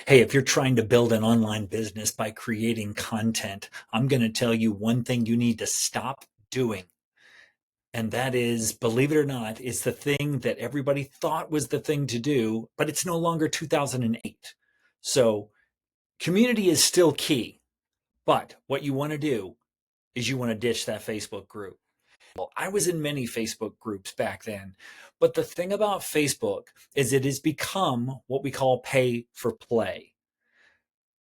Hey, if you're trying to build an online business by creating content, I'm going to tell you one thing you need to stop doing. And that is, believe it or not, it's the thing that everybody thought was the thing to do, but it's no longer 2008. So community is still key. But what you want to do is you want to ditch that Facebook group. Well, I was in many Facebook groups back then. But the thing about Facebook is it has become what we call pay for play.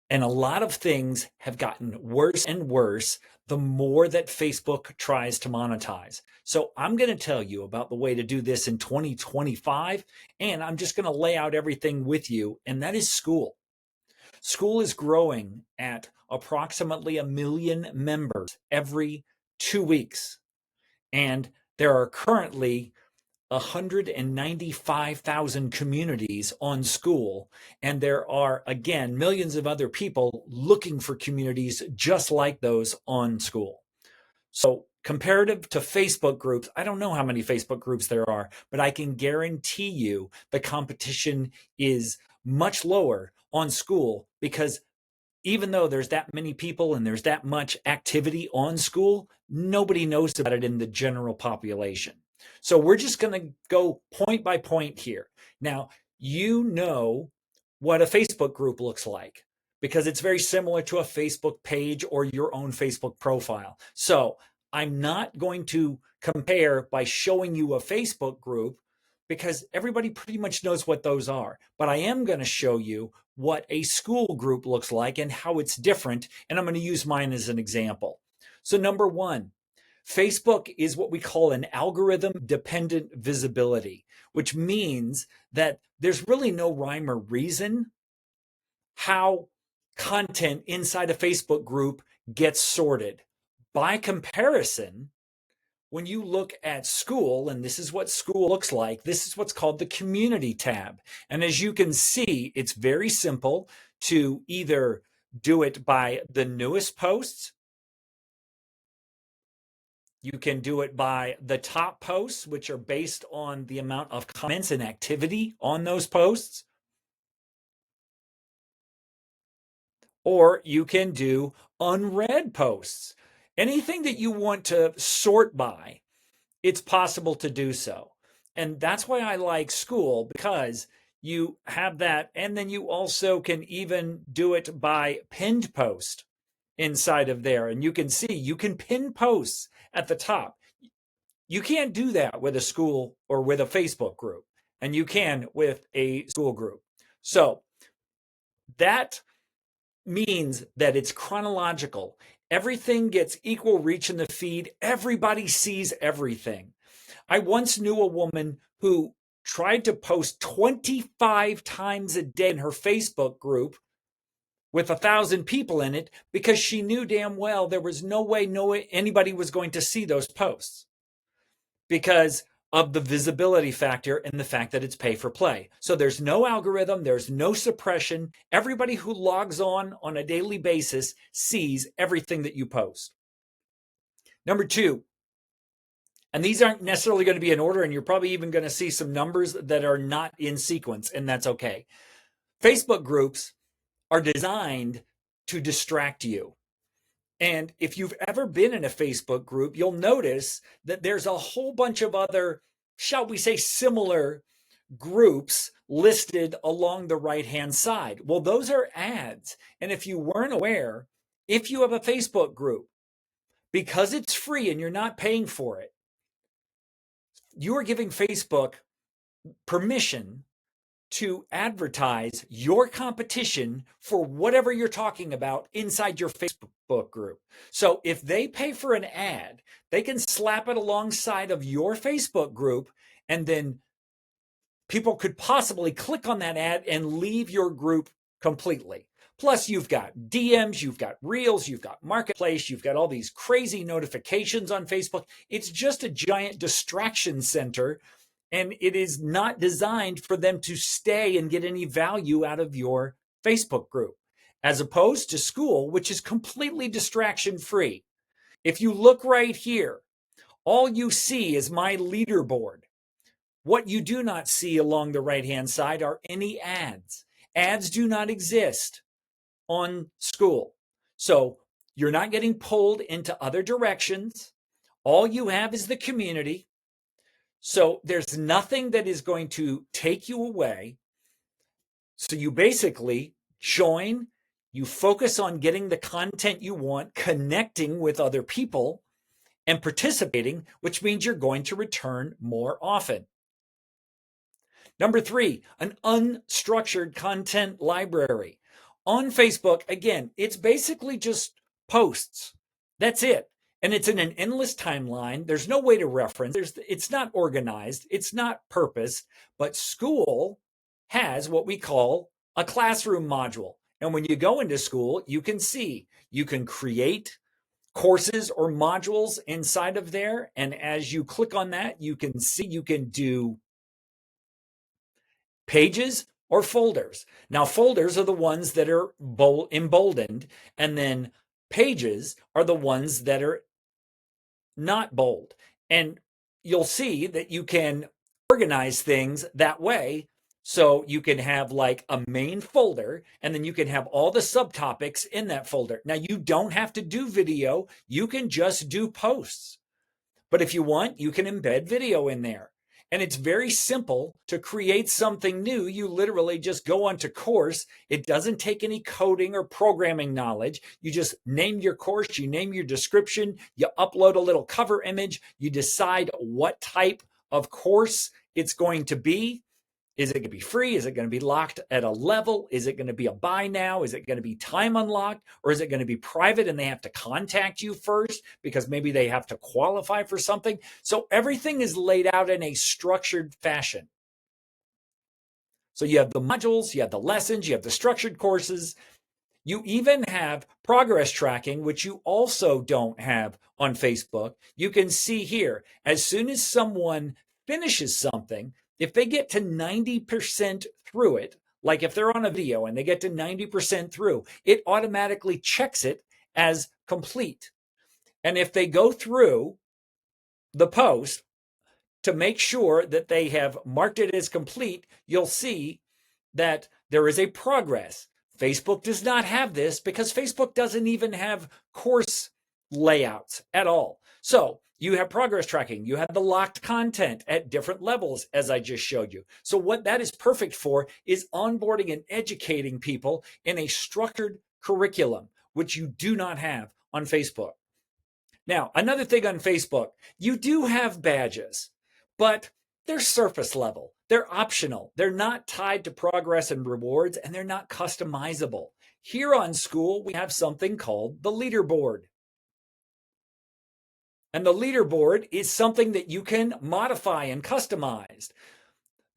And a lot of things have gotten worse and worse the more that Facebook tries to monetize. So I'm going to tell you about the way to do this in 2025, and I'm just going to lay out everything with you, and that is school. School is growing at approximately 1 million members every 2 weeks, and there are currently 195,000 communities on school. And there are, again, millions of other people looking for communities just like those on school. So, comparative to Facebook groups, I don't know how many Facebook groups there are, but I can guarantee you the competition is much lower on school because even though there's that many people and there's that much activity on school, nobody knows about it in the general population. So we're just going to go point by point here. Now, you know what a Facebook group looks like because it's very similar to a Facebook page or your own Facebook profile. So I'm not going to compare by showing you a Facebook group because everybody pretty much knows what those are. But I am going to show you what a school group looks like and how it's different. And I'm going to use mine as an example. So, number one, Facebook is what we call an algorithm dependent visibility, which means that there's really no rhyme or reason how content inside a Facebook group gets sorted. By comparison, when you look at school, and this is what school looks like, this is what's called the community tab. And as you can see, it's very simple to either do it by the newest posts. You can do it by the top posts, which are based on the amount of comments and activity on those posts. Or you can do unread posts. Anything that you want to sort by, it's possible to do so. And that's why I like school, because you have that. And then you also can even do it by pinned post inside of there. And you can see you can pin posts at the top. You can't do that with a school or with a Facebook group, and you can with a school group. So that means that it's chronological. Everything gets equal reach in the feed. Everybody sees everything. I once knew a woman who tried to post 25 times a day in her Facebook group with 1,000 people in it because she knew damn well there was no way anybody was going to see those posts because of the visibility factor and the fact that it's pay for play. So there's no algorithm, there's no suppression. Everybody who logs on a daily basis sees everything that you post. Number two, and these aren't necessarily going to be in order, and you're probably even going to see some numbers that are not in sequence, and that's okay. Facebook groups are designed to distract you. And if you've ever been in a Facebook group, you'll notice that there's a whole bunch of other, shall we say, similar groups listed along the right-hand side. Well, those are ads. And if you weren't aware, if you have a Facebook group, because it's free and you're not paying for it, you are giving Facebook permission to advertise your competition for whatever you're talking about inside your Facebook group. So if they pay for an ad, they can slap it alongside of your Facebook group, and then people could possibly click on that ad and leave your group completely. Plus, you've got DMs, you've got Reels, you've got Marketplace, you've got all these crazy notifications on Facebook. It's just a giant distraction center, and it is not designed for them to stay and get any value out of your Facebook group, as opposed to school, which is completely distraction free. If you look right here, all you see is my leaderboard. What you do not see along the right-hand side are any ads. Ads do not exist on Skool. So you're not getting pulled into other directions. All you have is the community. So there's nothing that is going to take you away. So you basically join, you focus on getting the content you want, connecting with other people, and participating, which means you're going to return more often. Number 3, an unstructured content library. On Facebook, again, it's basically just posts. That's it. And it's in an endless timeline. There's no way to reference. It's not organized. It's not purposed. But Skool has what we call a classroom module. And when you go into Skool, you can see, you can create courses or modules inside of there. And as you click on that, you can see you can do pages or folders. Now, folders are the ones that are emboldened, and then pages are the ones that are not bold. And you'll see that you can organize things that way. So you can have like a main folder, and then you can have all the subtopics in that folder. Now, you don't have to do video. You can just do posts. But if you want, you can embed video in there. And it's very simple to create something new. You literally just go onto course. It doesn't take any coding or programming knowledge. You just name your course, you name your description, you upload a little cover image, you decide what type of course it's going to be. Is it going to be free? Is it going to be locked at a level? Is it going to be a buy now? Is it going to be time unlocked? Or is it going to be private and they have to contact you first because maybe they have to qualify for something? So everything is laid out in a structured fashion. So you have the modules, you have the lessons, you have the structured courses. You even have progress tracking, which you also don't have on Facebook. You can see here, as soon as someone finishes something, if they get to 90% through it, like if they're on a video and they get to 90% through, it automatically checks it as complete. And if they go through the post to make sure that they have marked it as complete, you'll see that there is a progress. Facebook does not have this because Facebook doesn't even have course layouts at all. So you have progress tracking. You have the locked content at different levels, as I just showed you. So what that is perfect for is onboarding and educating people in a structured curriculum, which you do not have on Facebook. Now, another thing on Facebook, you do have badges, but they're surface level. They're optional. They're not tied to progress and rewards, and they're not customizable. Here on Skool, we have something called the leaderboard. And the leaderboard is something that you can modify and customize.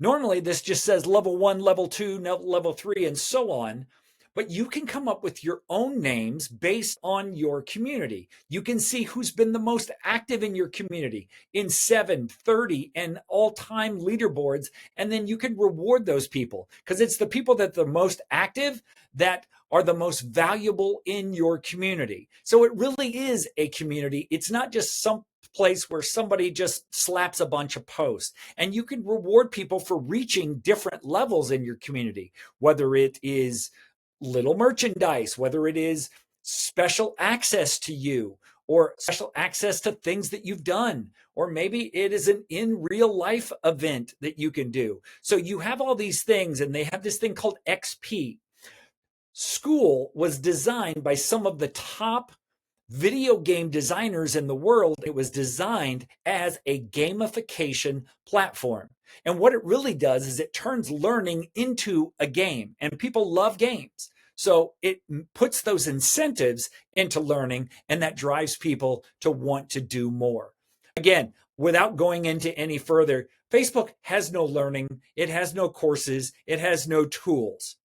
Normally, this just says level 1, level 2, level 3, and so on. But you can come up with your own names based on your community. You can see who's been the most active in your community in 7, 30, and all-time leaderboards. And then you can reward those people because it's the people that are the most active that are the most valuable in your community. So it really is a community. It's not just some place where somebody just slaps a bunch of posts. And you can reward people for reaching different levels in your community, whether it is little merchandise, whether it is special access to you or special access to things that you've done, or maybe it is an in real life event that you can do. So you have all these things, and they have this thing called XP. Skool was designed by some of the top video game designers in the world. It was designed as a gamification platform. And what it really does is it turns learning into a game, and people love games. So it puts those incentives into learning, and that drives people to want to do more. Again, without going into any further, Facebook has no learning. It has no courses. It has no tools.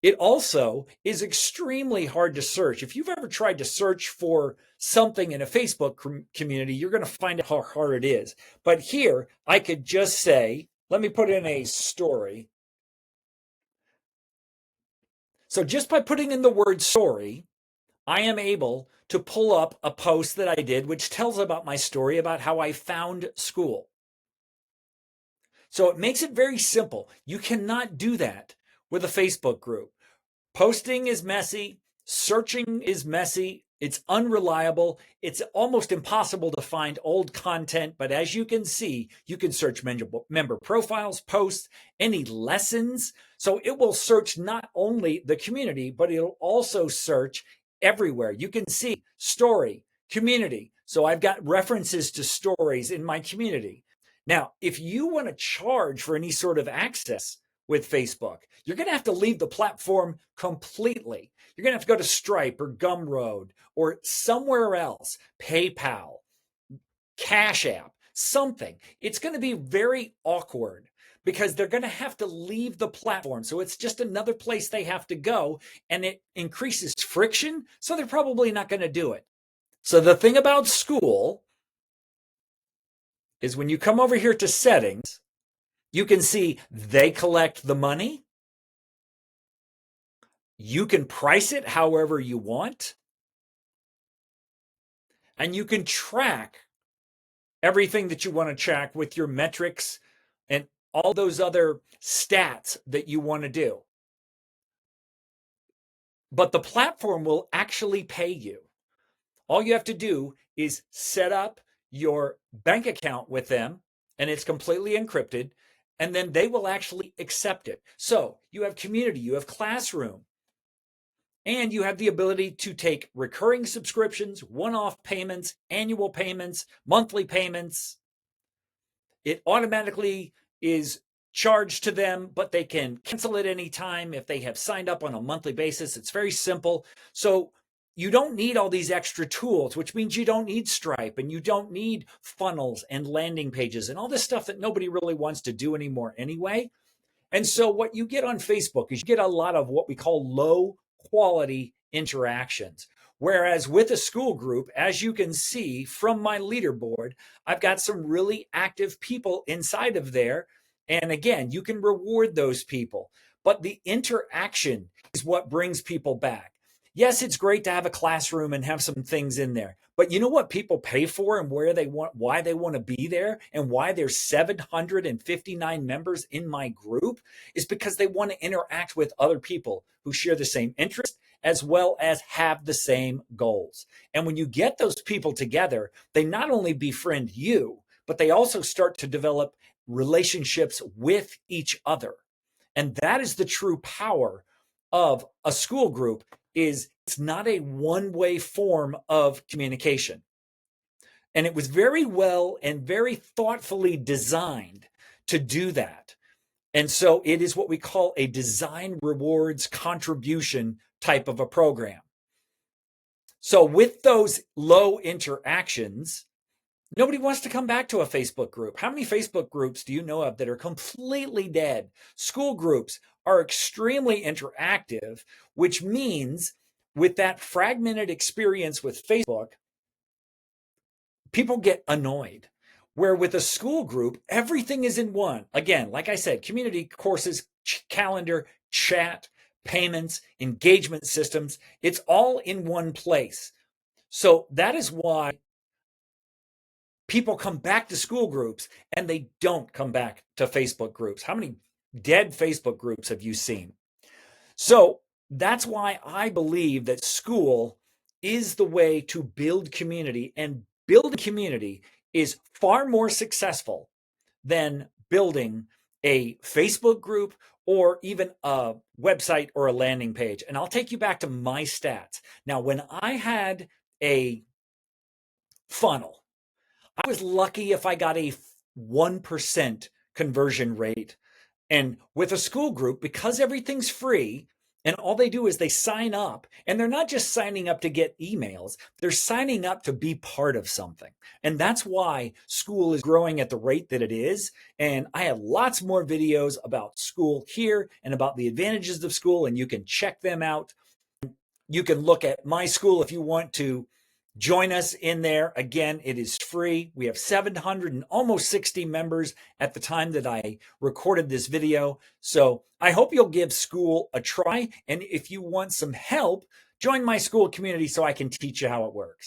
It also is extremely hard to search. If you've ever tried to search for something in a Facebook community, you're going to find out how hard it is. But here, I could just say, let me put in a story. So just by putting in the word story, I am able to pull up a post that I did, which tells about my story about how I found Skool. So it makes it very simple. You cannot do that with a Facebook group. Posting is messy, searching is messy, it's unreliable, it's almost impossible to find old content. But as you can see, you can search member profiles, posts, any lessons. So it will search not only the community, but it'll also search everywhere. You can see story, community. So I've got references to stories in my community. Now, if you want to charge for any sort of access with Facebook, you're going to have to leave the platform completely. You're going to have to go to Stripe or Gumroad or somewhere else, PayPal, Cash App, something. It's going to be very awkward because they're going to have to leave the platform. So it's just another place they have to go, and it increases friction. So they're probably not going to do it. So the thing about Skool is when you come over here to settings, you can see they collect the money. You can price it however you want. And you can track everything that you want to track with your metrics and all those other stats that you want to do. But the platform will actually pay you. All you have to do is set up your bank account with them, and it's completely encrypted, and then they will actually accept it. So you have community, you have classroom, and you have the ability to take recurring subscriptions, one-off payments, annual payments, monthly payments. It automatically is charged to them, but they can cancel it anytime if they have signed up on a monthly basis. It's very simple. So you don't need all these extra tools, which means you don't need Stripe and you don't need funnels and landing pages and all this stuff that nobody really wants to do anymore anyway. And so what you get on Facebook is you get a lot of what we call low quality interactions. Whereas with a Skool group, as you can see from my leaderboard, I've got some really active people inside of there. And again, you can reward those people, but the interaction is what brings people back. Yes, it's great to have a classroom and have some things in there, but you know what people pay for and why they want to be there and why there's 759 members in my group is because they want to interact with other people who share the same interests as well as have the same goals. And when you get those people together, they not only befriend you, but they also start to develop relationships with each other. And that is the true power of a Skool group. Is it's not a one-way form of communication. And it was very well and very thoughtfully designed to do that. And so it is what we call a design rewards contribution type of a program. So with those low interactions, nobody wants to come back to a Facebook group. How many Facebook groups do you know of that are completely dead? Skool groups are extremely interactive, which means with that fragmented experience with Facebook, people get annoyed. Where with a Skool group, everything is in one. Again, like I said, community, courses, calendar, chat, payments, engagement systems, it's all in one place. So that is why people come back to Skool groups and they don't come back to Facebook groups. How many dead Facebook groups have you seen? So that's why I believe that Skool is the way to build community, and building community is far more successful than building a Facebook group or even a website or a landing page. And I'll take you back to my stats. Now, when I had a funnel, I was lucky if I got a 1% conversion rate. And with a Skool group, because everything's free and all they do is they sign up, and they're not just signing up to get emails, they're signing up to be part of something. And that's why Skool is growing at the rate that it is. And I have lots more videos about Skool here and about the advantages of Skool, and you can check them out. You can look at my Skool if you want to join us in there. Again, it is free. We have 700 and almost 60 members at the time that I recorded this video. So I hope you'll give Skool a try. And if you want some help, join my Skool community so I can teach you how it works.